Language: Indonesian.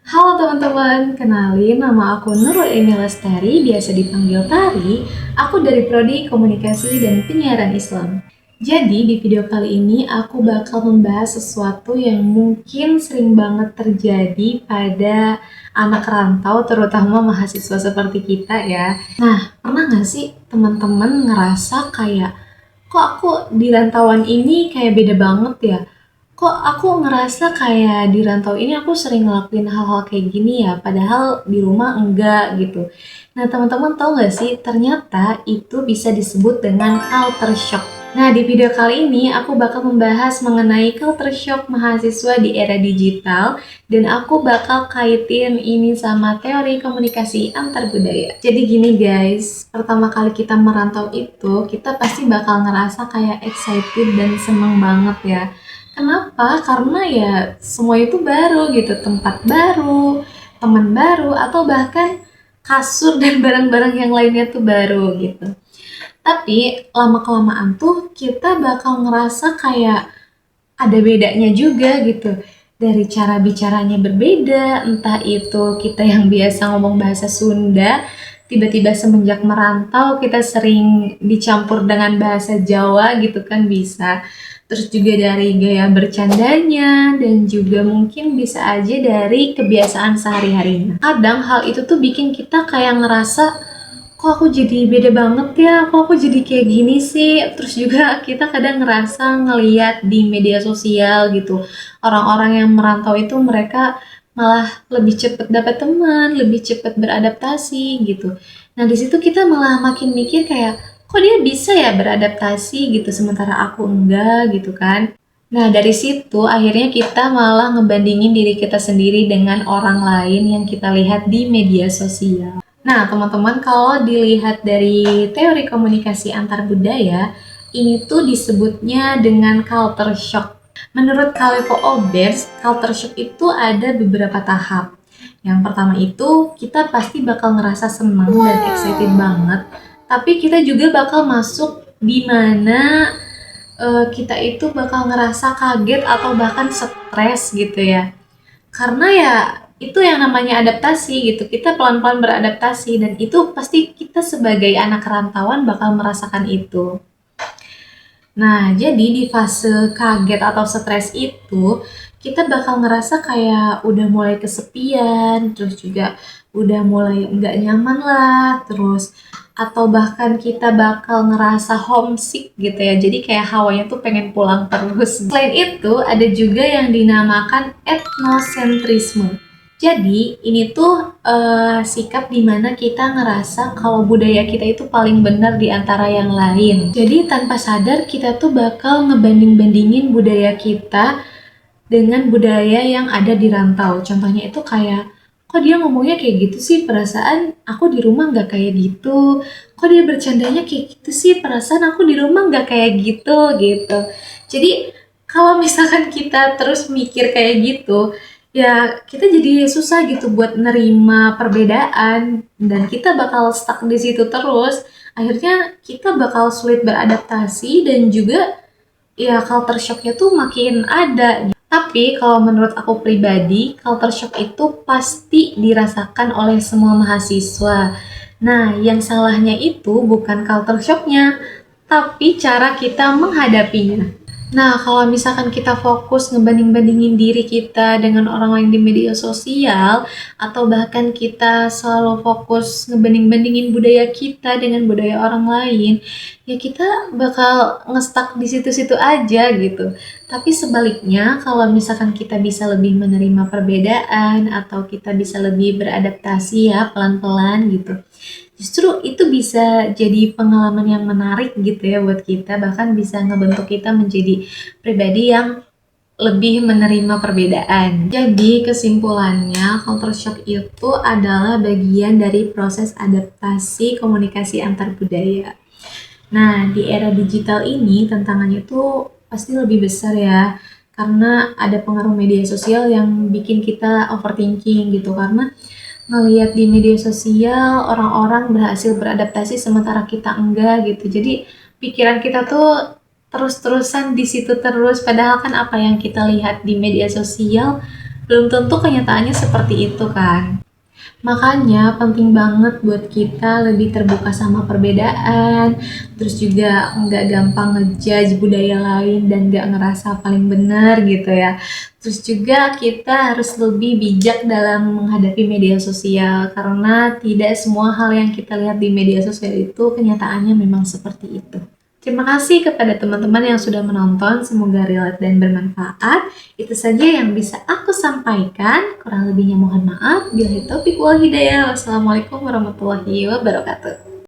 Halo teman-teman, kenalin nama aku Nurul Eni Lestari, biasa dipanggil Tari. Aku dari Prodi Komunikasi dan Penyiaran Islam. Jadi di video kali ini aku bakal membahas sesuatu yang mungkin sering banget terjadi pada anak rantau, terutama mahasiswa seperti kita ya. Nah, pernah nggak sih teman-teman ngerasa kayak, kok aku di rantauan ini kayak beda banget ya? Kok aku ngerasa kayak di rantau ini aku sering ngelakuin hal-hal kayak gini ya, padahal di rumah enggak gitu. Nah, teman-teman tahu nggak sih, ternyata itu bisa disebut dengan culture shock. Nah, di video kali ini aku bakal membahas mengenai culture shock mahasiswa di era digital dan aku bakal kaitin ini sama teori komunikasi antar budaya. Jadi gini guys, pertama kali kita merantau itu, kita pasti bakal ngerasa kayak excited dan seneng banget ya. Kenapa? Karena ya semua itu baru gitu, tempat baru, teman baru, atau bahkan kasur dan barang-barang yang lainnya tuh baru gitu. Tapi lama-kelamaan tuh kita bakal ngerasa kayak ada bedanya juga gitu. Dari cara bicaranya berbeda, entah itu kita yang biasa ngomong bahasa Sunda, tiba-tiba semenjak merantau kita sering dicampur dengan bahasa Jawa gitu kan bisa. Terus juga dari gaya bercandanya dan juga mungkin bisa aja dari kebiasaan sehari-harinya. Kadang hal itu tuh bikin kita kayak ngerasa, kok aku jadi beda banget ya, kok aku jadi kayak gini sih. Terus juga kita kadang ngerasa ngeliat di media sosial gitu, orang-orang yang merantau itu mereka malah lebih cepet dapat teman, lebih cepet beradaptasi gitu. Nah di situ kita malah makin mikir kayak, kok dia bisa ya beradaptasi gitu sementara aku enggak gitu kan. Nah dari situ akhirnya kita malah ngebandingin diri kita sendiri dengan orang lain yang kita lihat di media sosial. Nah, teman-teman, kalau dilihat dari teori komunikasi antar budaya, ini tuh disebutnya dengan culture shock. Menurut Kalevo Obers, culture shock itu ada beberapa tahap. Yang pertama itu, kita pasti bakal ngerasa senang dan excited banget, tapi kita juga bakal masuk di mana kita itu bakal ngerasa kaget atau bahkan stres gitu ya. Karena ya itu yang namanya adaptasi gitu. Kita pelan-pelan beradaptasi dan itu pasti kita sebagai anak rantauan bakal merasakan itu. Nah, jadi di fase kaget atau stres itu, kita bakal ngerasa kayak udah mulai kesepian, terus juga udah mulai nggak nyaman lah, terus atau bahkan kita bakal ngerasa homesick gitu ya. Jadi kayak hawanya tuh pengen pulang terus. Selain itu, ada juga yang dinamakan etnosentrisme. Jadi, ini tuh sikap dimana kita ngerasa kalau budaya kita itu paling benar di antara yang lain. Jadi, tanpa sadar kita tuh bakal ngebanding-bandingin budaya kita dengan budaya yang ada di rantau. Contohnya itu kayak, kok dia ngomongnya kayak gitu sih, perasaan aku di rumah nggak kayak gitu. Kok dia bercandanya kayak gitu sih, perasaan aku di rumah nggak kayak gitu, gitu. Jadi, kalau misalkan kita terus mikir kayak gitu, ya kita jadi susah gitu buat nerima perbedaan dan kita bakal stuck di situ terus. Akhirnya kita bakal sulit beradaptasi dan juga ya culture shock-nya tuh makin ada. Tapi kalau menurut aku pribadi, culture shock itu pasti dirasakan oleh semua mahasiswa. Nah, yang salahnya itu bukan culture shock-nya, tapi cara kita menghadapinya. Nah, kalau misalkan kita fokus ngebanding-bandingin diri kita dengan orang lain di media sosial, atau bahkan kita selalu fokus ngebanding-bandingin budaya kita dengan budaya orang lain, ya kita bakal ngestak di situ-situ aja gitu. Tapi sebaliknya, kalau misalkan kita bisa lebih menerima perbedaan, atau kita bisa lebih beradaptasi ya pelan-pelan gitu, justru itu bisa jadi pengalaman yang menarik gitu ya buat kita, bahkan bisa ngebentuk kita menjadi pribadi yang lebih menerima perbedaan. Jadi kesimpulannya, culture shock itu adalah bagian dari proses adaptasi komunikasi antar budaya. Nah, di era digital ini tantangannya tuh pasti lebih besar ya, karena ada pengaruh media sosial yang bikin kita overthinking gitu, karena ngelihat di media sosial orang-orang berhasil beradaptasi sementara kita enggak gitu. Jadi pikiran kita tuh terus-terusan di situ terus, padahal kan apa yang kita lihat di media sosial Belum tentu kenyataannya seperti itu kan. Makanya penting banget buat kita lebih terbuka sama perbedaan, terus juga nggak gampang ngejudge budaya lain dan nggak ngerasa paling benar gitu ya. Terus juga kita harus lebih bijak dalam menghadapi media sosial karena tidak semua hal yang kita lihat di media sosial itu kenyataannya memang seperti itu. Terima kasih kepada teman-teman yang sudah menonton, semoga relate dan bermanfaat. Itu saja yang bisa aku sampaikan, kurang lebihnya mohon maaf. Billahi taufiq wal hidayah. Wassalamualaikum warahmatullahi wabarakatuh.